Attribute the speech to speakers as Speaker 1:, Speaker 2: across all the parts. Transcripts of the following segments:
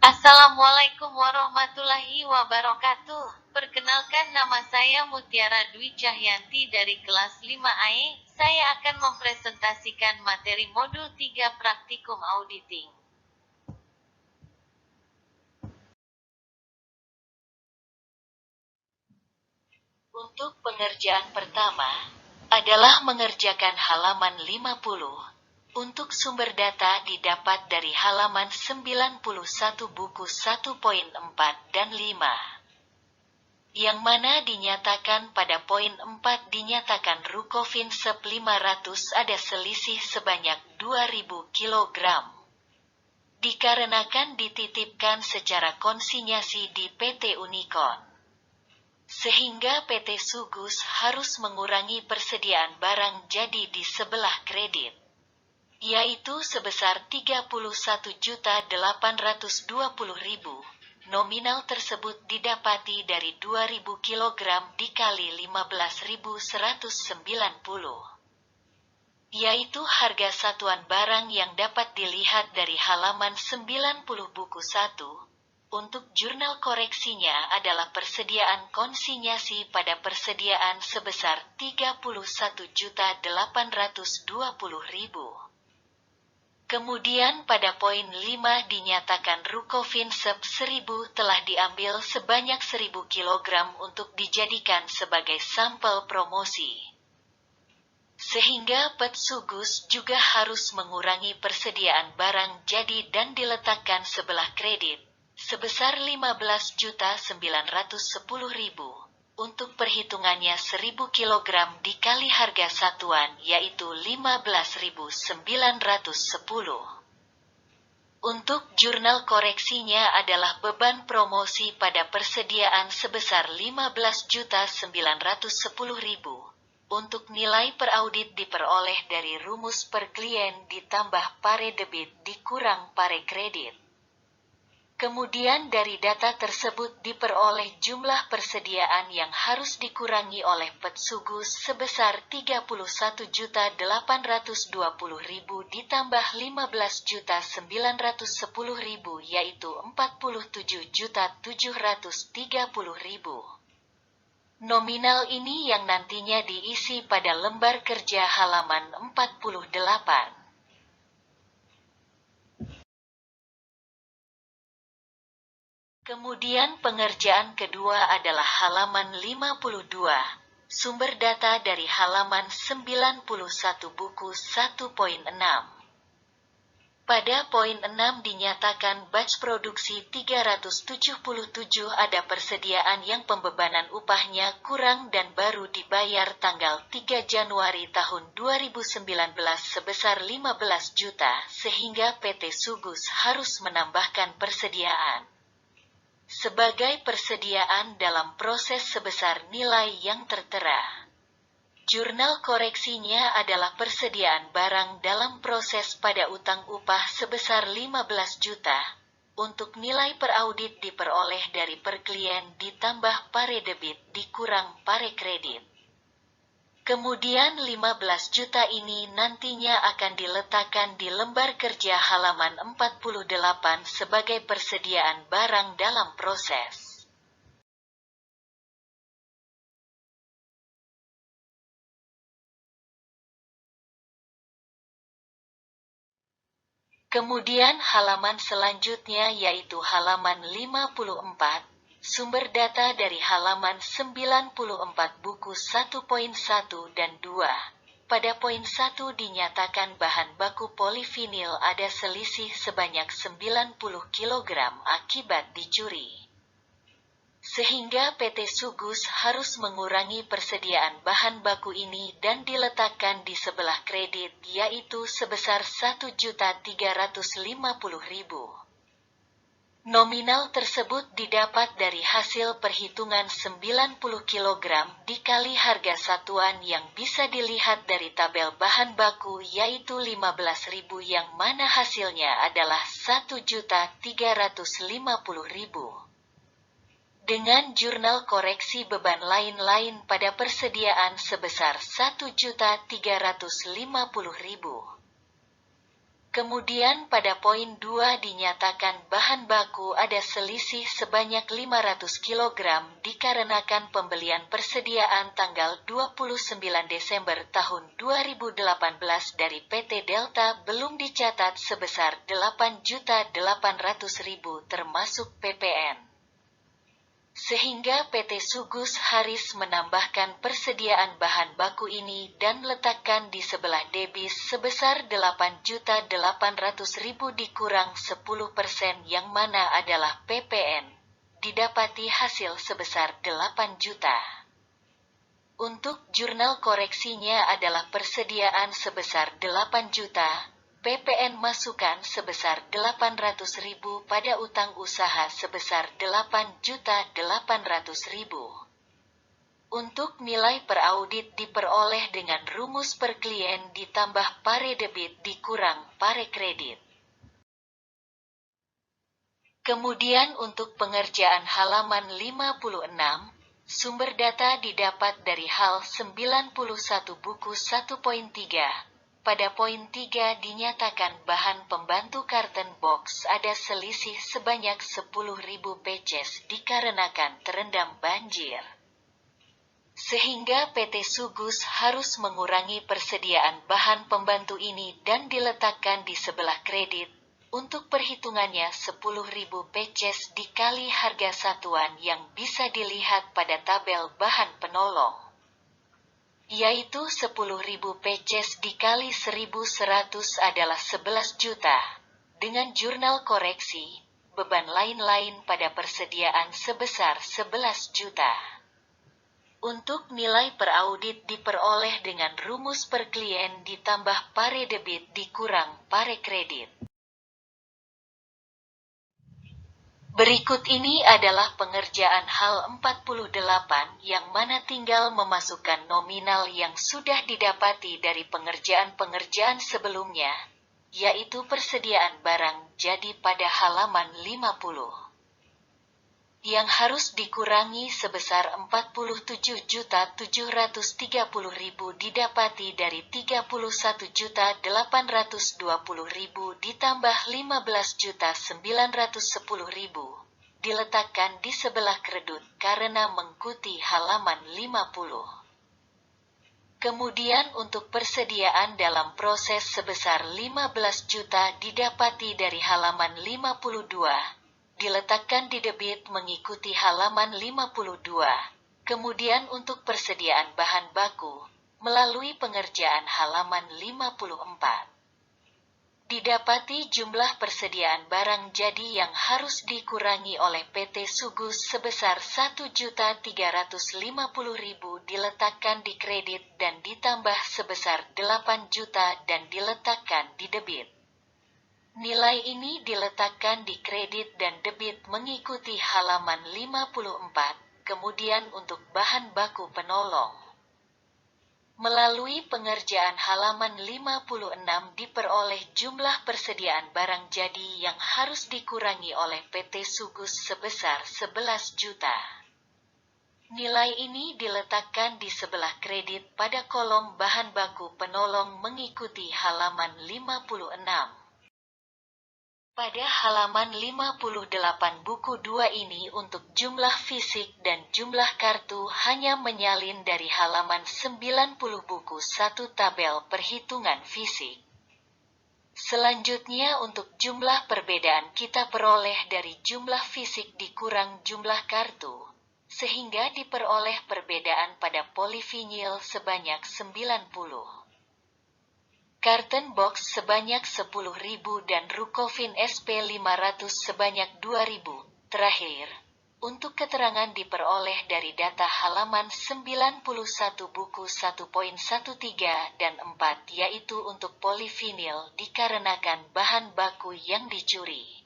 Speaker 1: Assalamualaikum warahmatullahi wabarakatuh. Perkenalkan, nama saya Mutiara Dwi Cahyanti dari kelas 5A. Saya akan mempresentasikan materi modul 3 praktikum auditing. Untuk pengerjaan pertama adalah mengerjakan halaman 50. Untuk sumber data didapat dari halaman 91 buku 1.4 dan 5. Yang mana dinyatakan pada poin 4 dinyatakan Rukovin Sep 500 ada selisih sebanyak 2000 kg. Dikarenakan dititipkan secara konsinyasi di PT Unicon. Sehingga PT Sugus harus mengurangi persediaan barang jadi di sebelah kredit, yaitu sebesar 31.820.000. Nominal tersebut didapati dari 2000 kg dikali 15.190, yaitu harga satuan barang yang dapat dilihat dari halaman 90 buku 1. Untuk jurnal koreksinya adalah persediaan konsinyasi pada persediaan sebesar 31.820.000. Kemudian pada poin 5 dinyatakan Rukovin Sep 1000 telah diambil sebanyak 1000 kg untuk dijadikan sebagai sampel promosi. Sehingga PT Sugus juga harus mengurangi persediaan barang jadi dan diletakkan sebelah kredit, sebesar 15.910.000. Untuk perhitungannya 1000 kg dikali harga satuan yaitu 15.910. Untuk jurnal koreksinya adalah beban promosi pada persediaan sebesar 15.910.000. Untuk nilai per audit diperoleh dari rumus per klien ditambah pare debit dikurang pare kredit. Kemudian dari data tersebut diperoleh jumlah persediaan yang harus dikurangi oleh PT Sugus sebesar 31.820.000 ditambah 15.910.000 yaitu 47.730.000. Nominal ini yang nantinya diisi pada lembar kerja halaman 48. Kemudian pengerjaan kedua adalah halaman 52. Sumber data dari halaman 91 buku 1.6. Pada poin 6 dinyatakan batch produksi 377 ada persediaan yang pembebanan upahnya kurang dan baru dibayar tanggal 3 Januari tahun 2019 sebesar 15 juta sehingga PT Sugus harus menambahkan persediaan. Sebagai persediaan dalam proses sebesar nilai yang tertera. Jurnal koreksinya adalah persediaan barang dalam proses pada utang upah sebesar 15 juta. Untuk nilai per audit diperoleh dari per klien ditambah pare debit dikurang pare kredit. Kemudian 15 juta ini nantinya akan diletakkan di lembar kerja halaman 48 sebagai persediaan barang dalam proses. Kemudian halaman selanjutnya yaitu halaman 54, sumber data dari halaman 94 buku 1.1 dan 2. Pada poin 1 dinyatakan bahan baku polivinil ada selisih sebanyak 90 kg akibat dicuri. Sehingga PT Sugus harus mengurangi persediaan bahan baku ini dan diletakkan di sebelah kredit yaitu sebesar 1.350.000. Nominal tersebut didapat dari hasil perhitungan 90 kg dikali harga satuan yang bisa dilihat dari tabel bahan baku yaitu 15.000 yang mana hasilnya adalah 1.350.000. Dengan jurnal koreksi beban lain-lain pada persediaan sebesar 1.350.000. Kemudian pada poin 2 dinyatakan bahan baku ada selisih sebanyak 500 kg dikarenakan pembelian persediaan tanggal 29 Desember tahun 2018 dari PT Delta belum dicatat sebesar 8.800.000 termasuk PPN. Sehingga PT Sugus Haris menambahkan persediaan bahan baku ini dan letakkan di sebelah debis sebesar 8.800.000 dikurang 10% yang mana adalah PPN. Didapati hasil sebesar 8 juta. Untuk jurnal koreksinya adalah persediaan sebesar 8 juta. PPN masukan sebesar 800.000 pada utang usaha sebesar 8.800.000. Untuk nilai per audit diperoleh dengan rumus per klien ditambah pare debit dikurang pare kredit. Kemudian untuk pengerjaan halaman 56, sumber data didapat dari HAL 91 buku 1.3. Pada poin 3 dinyatakan bahan pembantu karton box ada selisih sebanyak 10.000 pieces dikarenakan terendam banjir. Sehingga PT Sugus harus mengurangi persediaan bahan pembantu ini dan diletakkan di sebelah kredit. Untuk perhitungannya 10.000 pieces dikali harga satuan yang bisa dilihat pada tabel bahan penolong. Yaitu 10.000 pieces dikali 1.100 adalah 11 juta. Dengan jurnal koreksi, beban lain-lain pada persediaan sebesar 11 juta. Untuk nilai per audit diperoleh dengan rumus per klien ditambah pare debit dikurang pare kredit. Berikut ini adalah pengerjaan HAL 48 yang mana tinggal memasukkan nominal yang sudah didapati dari pengerjaan-pengerjaan sebelumnya, yaitu persediaan barang jadi pada halaman 50. Yang harus dikurangi sebesar 47.730.000 didapati dari 31.820.000 ditambah 15.910.000 diletakkan di sebelah kredit karena mengikuti halaman 50. Kemudian untuk persediaan dalam proses sebesar 15 juta didapati dari halaman 52. Diletakkan di debit mengikuti halaman 52. Kemudian untuk persediaan bahan baku, melalui pengerjaan halaman 54. Didapati jumlah persediaan barang jadi yang harus dikurangi oleh PT Sugus sebesar 1.350.000 diletakkan di kredit dan ditambah sebesar 8 juta dan diletakkan di debit. Nilai ini diletakkan di kredit dan debit mengikuti halaman 54, kemudian untuk bahan baku penolong. Melalui pengerjaan halaman 56 diperoleh jumlah persediaan barang jadi yang harus dikurangi oleh PT Sugus sebesar 11 juta. Nilai ini diletakkan di sebelah kredit pada kolom bahan baku penolong mengikuti halaman 56. Pada halaman 58 buku 2 ini untuk jumlah fisik dan jumlah kartu hanya menyalin dari halaman 90 buku 1 tabel perhitungan fisik. Selanjutnya untuk jumlah perbedaan kita peroleh dari jumlah fisik dikurang jumlah kartu, sehingga diperoleh perbedaan pada polivinyl sebanyak 90. Karton box sebanyak 10.000 dan Rucovin SP500 sebanyak 2.000. Terakhir, untuk keterangan diperoleh dari data halaman 91 buku 1.13 dan 4 yaitu untuk polivinil dikarenakan bahan baku yang dicuri.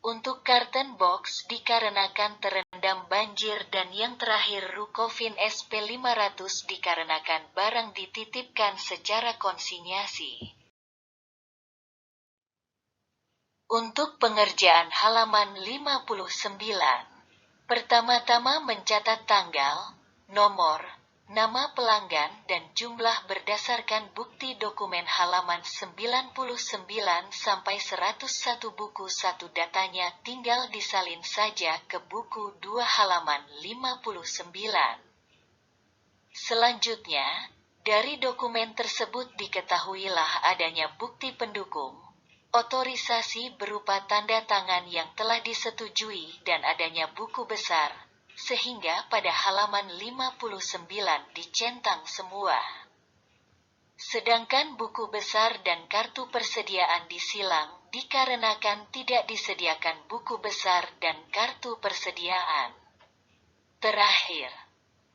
Speaker 1: Untuk karton box dikarenakan terendam banjir dan yang terakhir Rucovin SP500 dikarenakan barang dititipkan secara konsinyasi. Untuk pengerjaan halaman 59, pertama-tama mencatat tanggal, nomor, nama pelanggan dan jumlah berdasarkan bukti dokumen halaman 99 sampai 101 buku 1 datanya tinggal disalin saja ke buku 2 halaman 59. Selanjutnya, dari dokumen tersebut diketahuilah adanya bukti pendukung, otorisasi berupa tanda tangan yang telah disetujui dan adanya buku besar, sehingga pada halaman 59 dicentang semua. Sedangkan buku besar dan kartu persediaan disilang dikarenakan tidak disediakan buku besar dan kartu persediaan. Terakhir,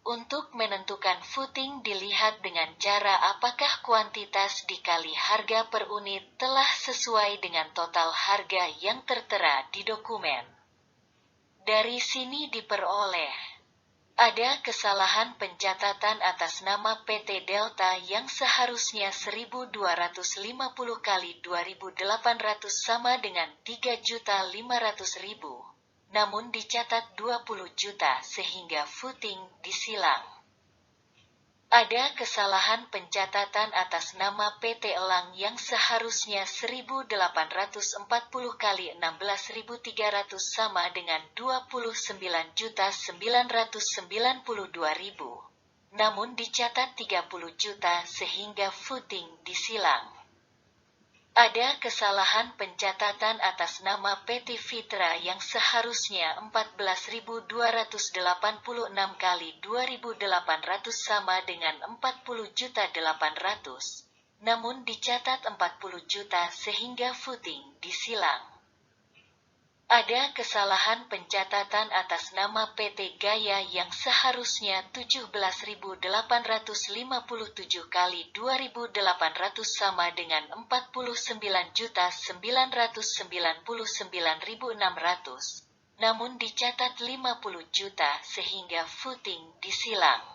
Speaker 1: untuk menentukan footing dilihat dengan cara apakah kuantitas dikali harga per unit telah sesuai dengan total harga yang tertera di dokumen. Dari sini diperoleh ada kesalahan pencatatan atas nama PT Delta yang seharusnya 1.250 kali 2.800 sama dengan 3.500.000. Namun dicatat 20 juta sehingga footing disilang. Ada kesalahan pencatatan atas nama PT Elang yang seharusnya 1.840 kali 16.300 sama dengan 29.992.000. Namun dicatat 30 juta sehingga footing disilang. Ada kesalahan pencatatan atas nama PT Fitra yang seharusnya 14.286 kali 2.800 sama dengan 40.800.000, namun dicatat 40 juta sehingga footing disilang. Ada kesalahan pencatatan atas nama PT Gaya yang seharusnya 17.857 kali 2.800 sama dengan 49.999.600, namun dicatat 50 juta sehingga footing disilang.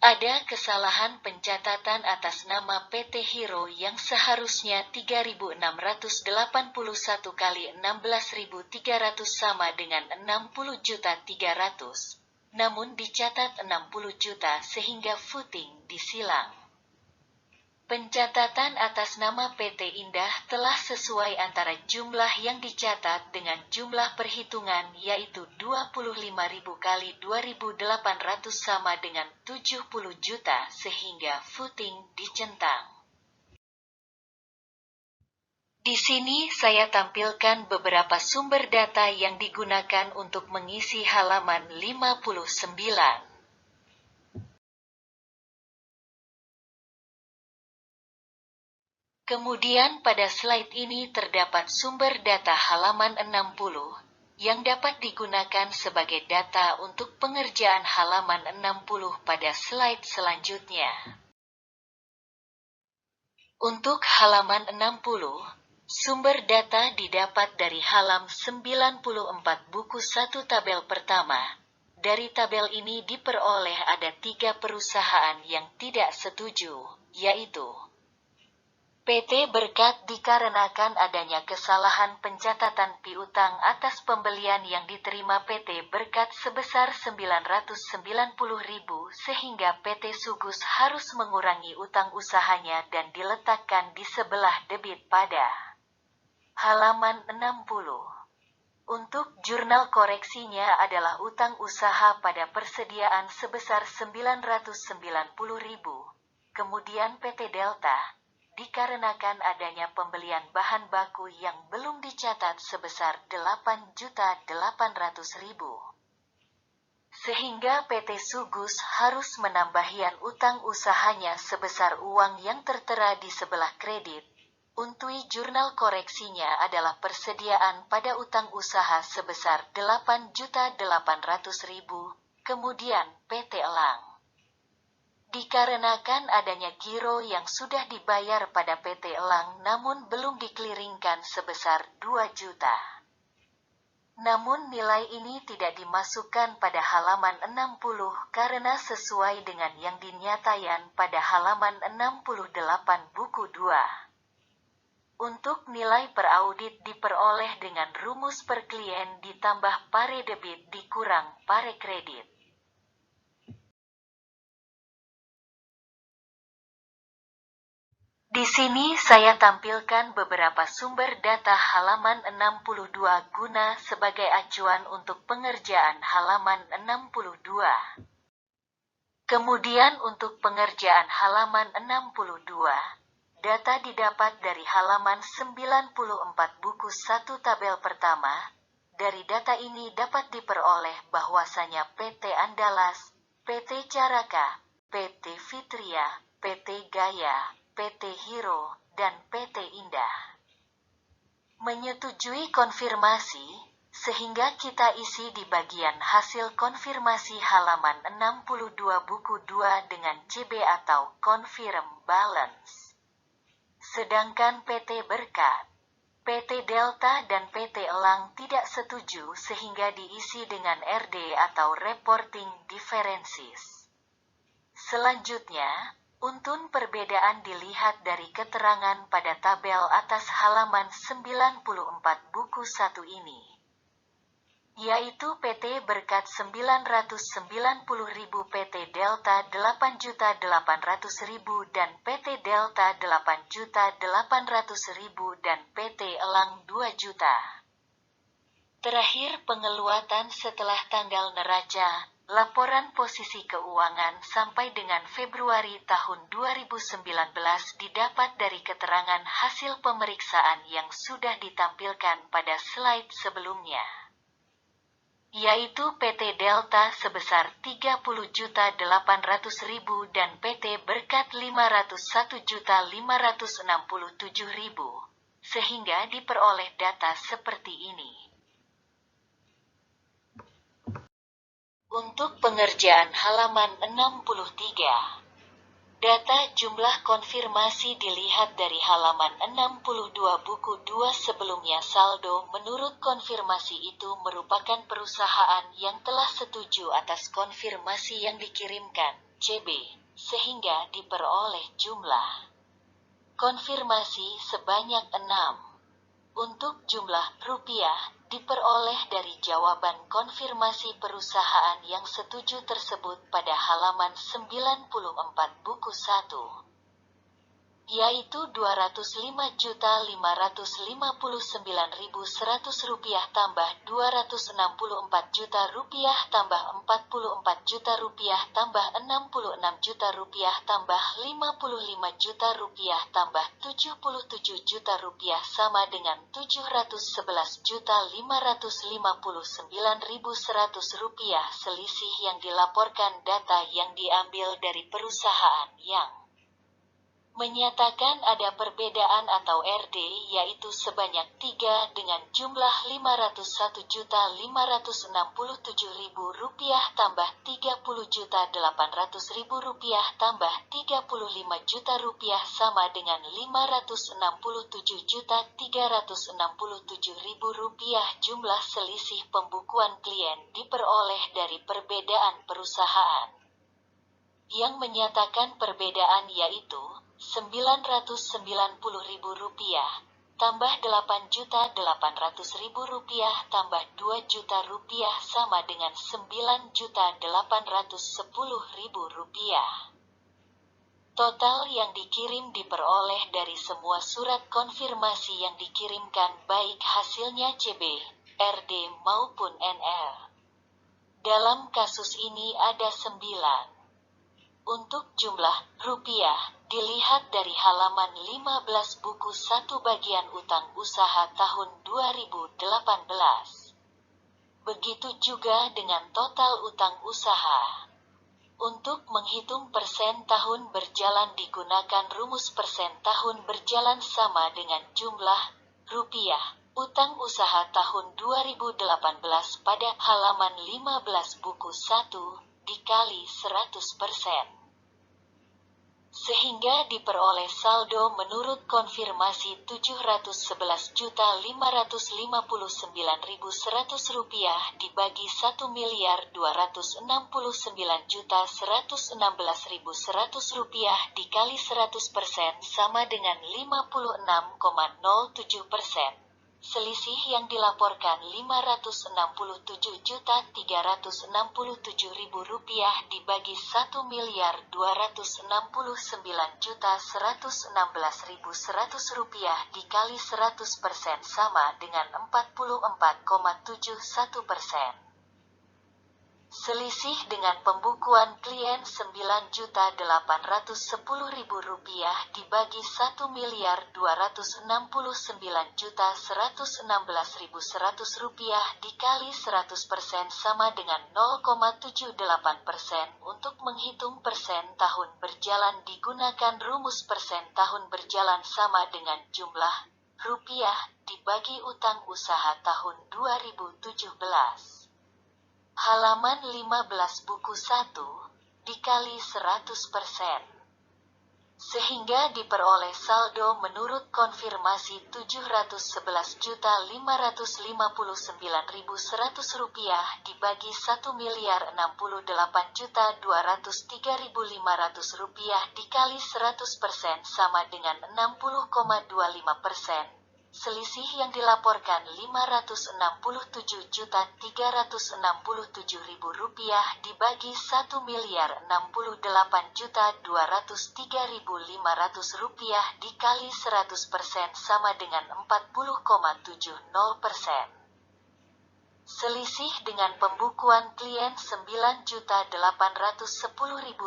Speaker 1: Ada kesalahan pencatatan atas nama PT Hero yang seharusnya 3.681 kali 16.300 sama dengan 60.300.000, namun dicatat 60 juta sehingga footing disilang. Pencatatan atas nama PT Indah telah sesuai antara jumlah yang dicatat dengan jumlah perhitungan yaitu 25.000 kali 2.800 sama dengan 70 juta sehingga footing dicentang. Di sini saya tampilkan beberapa sumber data yang digunakan untuk mengisi halaman 59. Kemudian pada slide ini terdapat sumber data halaman 60, yang dapat digunakan sebagai data untuk pengerjaan halaman 60 pada slide selanjutnya. Untuk halaman 60, sumber data didapat dari halaman 94 buku 1 tabel pertama. Dari tabel ini diperoleh ada 3 perusahaan yang tidak setuju, yaitu PT Berkat dikarenakan adanya kesalahan pencatatan piutang atas pembelian yang diterima PT Berkat sebesar 990.000 sehingga PT Sugus harus mengurangi utang usahanya dan diletakkan di sebelah debit pada halaman 60. Untuk jurnal koreksinya adalah utang usaha pada persediaan sebesar 990.000. Kemudian PT Delta dikarenakan adanya pembelian bahan baku yang belum dicatat sebesar 8.800.000. Sehingga PT Sugus harus menambahian utang usahanya sebesar uang yang tertera di sebelah kredit. Untui jurnal koreksinya adalah persediaan pada utang usaha sebesar 8.800.000, kemudian PT Elang. Dikarenakan adanya giro yang sudah dibayar pada PT Elang namun belum dikliringkan sebesar 2 juta. Namun nilai ini tidak dimasukkan pada halaman 60 karena sesuai dengan yang dinyatakan pada halaman 68 buku 2. Untuk nilai per audit diperoleh dengan rumus per klien ditambah pare debit dikurang pare kredit. Di sini saya tampilkan beberapa sumber data halaman 62 guna sebagai acuan untuk pengerjaan halaman 62. Kemudian untuk pengerjaan halaman 62, data didapat dari halaman 94 buku 1 tabel pertama. Dari data ini dapat diperoleh bahwasanya PT Andalas, PT Caraka, PT Fitria, PT Gaya, PT Hero, dan PT Indah menyetujui konfirmasi, sehingga kita isi di bagian hasil konfirmasi halaman 62 buku 2 dengan CB atau Confirm Balance. Sedangkan PT Berkat, PT Delta dan PT Elang tidak setuju sehingga diisi dengan RD atau Reporting Differences. Selanjutnya, untun perbedaan dilihat dari keterangan pada tabel atas halaman 94 buku 1 ini, yaitu PT Berkat 990.000, PT Delta 8.800.000 dan PT Delta 8.800.000 dan PT Elang 2 juta. Terakhir pengeluatan setelah tanggal neraca, laporan posisi keuangan sampai dengan Februari tahun 2019 didapat dari keterangan hasil pemeriksaan yang sudah ditampilkan pada slide sebelumnya, yaitu PT Delta sebesar 30.800.000 dan PT Berkat 501.567.000, sehingga diperoleh data seperti ini. Untuk pengerjaan halaman 63, data jumlah konfirmasi dilihat dari halaman 62 buku 2 sebelumnya. Saldo menurut konfirmasi itu merupakan perusahaan yang telah setuju atas konfirmasi yang dikirimkan, CB, sehingga diperoleh jumlah konfirmasi sebanyak 6. Untuk jumlah rupiah, diperoleh dari jawaban konfirmasi perusahaan yang setuju tersebut pada halaman 94 buku 1, yaitu Rp205.559.100 tambah Rp264 juta tambah Rp44 juta tambah Rp66 juta tambah Rp55 juta tambah Rp77 juta sama dengan Rp711.559.100. Selisih yang dilaporkan data yang diambil dari perusahaan yang menyatakan ada perbedaan atau RD, yaitu sebanyak 3 dengan jumlah Rp501.567.000 tambah Rp30.800.000 tambah Rp35 juta sama dengan Rp567.367.000. Jumlah selisih pembukuan klien diperoleh dari perbedaan perusahaan yang menyatakan perbedaan, yaitu Rp990.000 tambah Rp8.800.000 tambah Rp2 juta sama dengan Rp9.810.000. Total yang dikirim diperoleh dari semua surat konfirmasi yang dikirimkan, baik hasilnya CB, RD maupun NR. Dalam kasus ini ada 9. Untuk jumlah rupiah, dilihat dari halaman 15 buku 1 bagian utang usaha tahun 2018. Begitu juga dengan total utang usaha. Untuk menghitung persen tahun berjalan digunakan rumus persen tahun berjalan sama dengan jumlah rupiah utang usaha tahun 2018 pada halaman 15 buku 1 dikali 100%. Sehingga diperoleh saldo menurut konfirmasi Rp711.559.100 dibagi Rp1.269.116.100 dikali 100% sama dengan 56,07%. Selisih yang dilaporkan Rp567.367.000 dibagi Rp1.269.116.100 dikali 100% sama dengan 44,71%. Selisih dengan pembukuan klien Rp9.810.000 dibagi Rp1.269.116.100 dikali 100% sama dengan 0,78%. Untuk menghitung persen tahun berjalan digunakan rumus persen tahun berjalan sama dengan jumlah rupiah dibagi utang usaha tahun 2017. Halaman 15 buku 1, dikali 100%. Sehingga diperoleh saldo menurut konfirmasi Rp711.559.100 dibagi Rp1.068.203.500 dikali 100% sama dengan 60,25%. Selisih yang dilaporkan Rp567.367.000 dibagi Rp1.068.203.500 dikali 100% sama dengan 40,70%. Selisih dengan pembukuan klien Rp9.810.000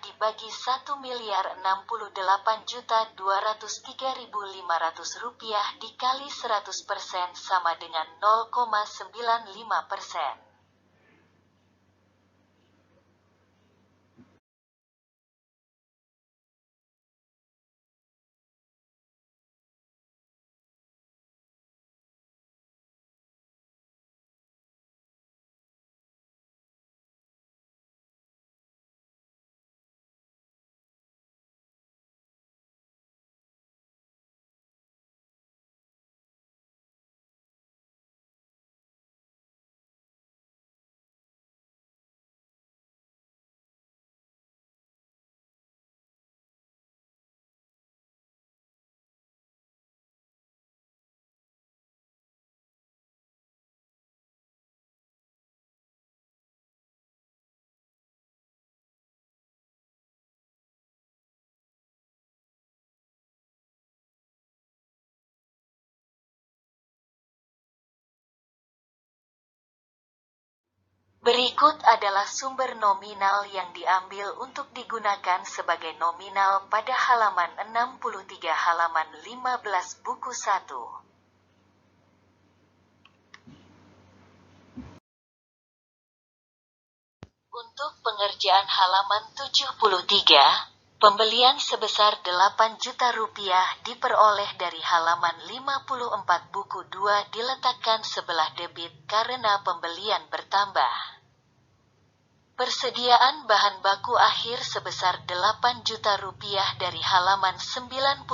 Speaker 1: dibagi Rp1.068.203.500 dikali 100% sama dengan 0,95%. Berikut adalah sumber nominal yang diambil untuk digunakan sebagai nominal pada halaman 63 halaman 15 buku 1. Untuk pengerjaan halaman 73, pembelian sebesar Rp8 juta diperoleh dari halaman 54 buku 2 diletakkan sebelah debit karena pembelian bertambah. Persediaan bahan baku akhir sebesar Rp8 juta dari halaman 91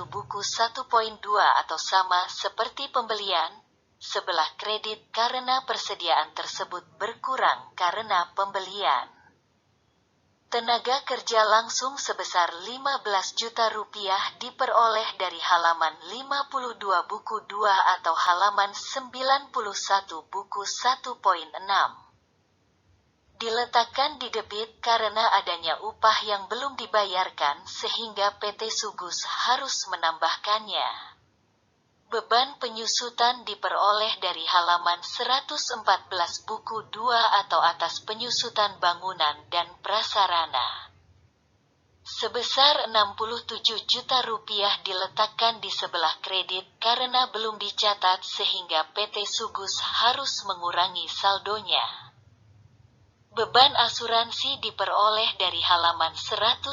Speaker 1: buku 1.2 atau sama seperti pembelian, sebelah kredit karena persediaan tersebut berkurang karena pembelian. Tenaga kerja langsung sebesar Rp15 juta diperoleh dari halaman 52 buku 2 atau halaman 91 buku 1.6. Diletakkan di debit karena adanya upah yang belum dibayarkan sehingga PT Sugus harus menambahkannya. Beban penyusutan diperoleh dari halaman 114 buku 2 atau atas penyusutan bangunan dan prasarana. Sebesar Rp67 juta diletakkan di sebelah kredit karena belum dicatat sehingga PT Sugus harus mengurangi saldonya. Beban asuransi diperoleh dari halaman 101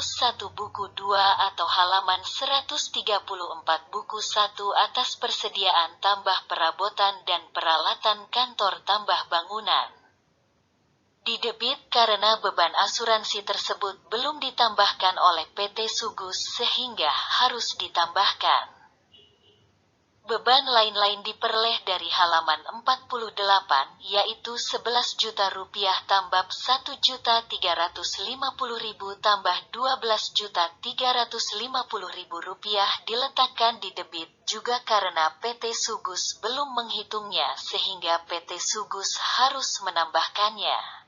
Speaker 1: buku 2 atau halaman 134 buku 1 atas persediaan tambah perabotan dan peralatan kantor tambah bangunan. Didebit karena beban asuransi tersebut belum ditambahkan oleh PT Sugus sehingga harus ditambahkan. Beban lain-lain diperoleh dari halaman 48, yaitu 11 juta rupiah tambah 1.350.000 tambah 12 juta 350.000 rupiah diletakkan di debit juga karena PT Sugus belum menghitungnya sehingga PT Sugus harus menambahkannya.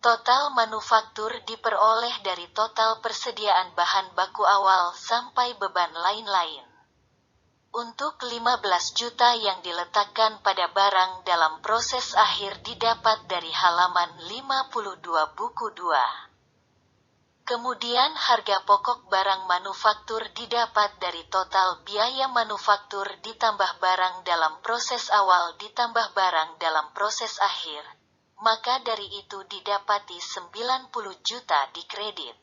Speaker 1: Total manufaktur diperoleh dari total persediaan bahan baku awal sampai beban lain-lain. Untuk 15 juta yang diletakkan pada barang dalam proses akhir didapat dari halaman 52 buku 2. Kemudian harga pokok barang manufaktur didapat dari total biaya manufaktur ditambah barang dalam proses awal ditambah barang dalam proses akhir. Maka dari itu didapati 90 juta di kredit.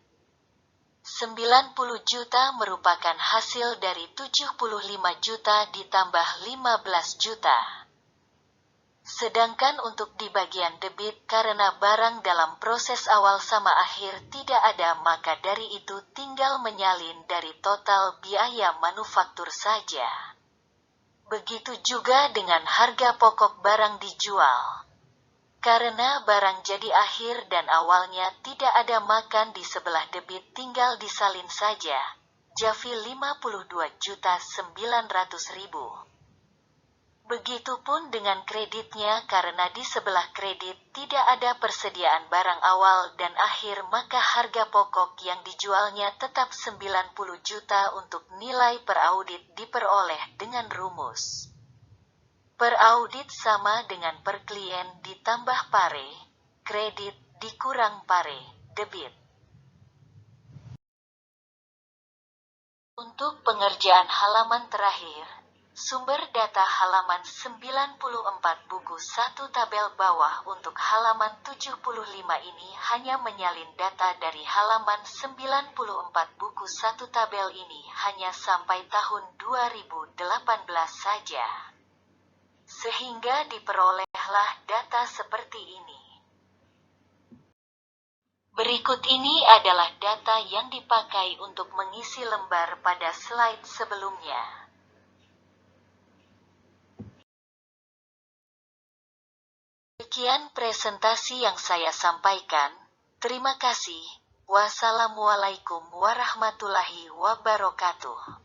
Speaker 1: 90 juta merupakan hasil dari 75 juta ditambah 15 juta. Sedangkan untuk di bagian debit karena barang dalam proses awal sama akhir tidak ada maka dari itu tinggal menyalin dari total biaya manufaktur saja. Begitu juga dengan harga pokok barang dijual. Karena barang jadi akhir dan awalnya tidak ada makan di sebelah debit tinggal disalin saja. Javi 52.900.000. Begitupun dengan kreditnya karena di sebelah kredit tidak ada persediaan barang awal dan akhir maka harga pokok yang dijualnya tetap 90 juta untuk nilai per audit diperoleh dengan rumus. Per audit sama dengan per klien ditambah pare, kredit dikurang pare, debit. Untuk pengerjaan halaman terakhir, sumber data halaman 94 buku 1 tabel bawah untuk halaman 75 ini hanya menyalin data dari halaman 94 buku 1 tabel ini hanya sampai tahun 2018 saja. Sehingga diperolehlah data seperti ini. Berikut ini adalah data yang dipakai untuk mengisi lembar pada slide sebelumnya. Sekian presentasi yang saya sampaikan. Terima kasih. Wassalamualaikum warahmatullahi wabarakatuh.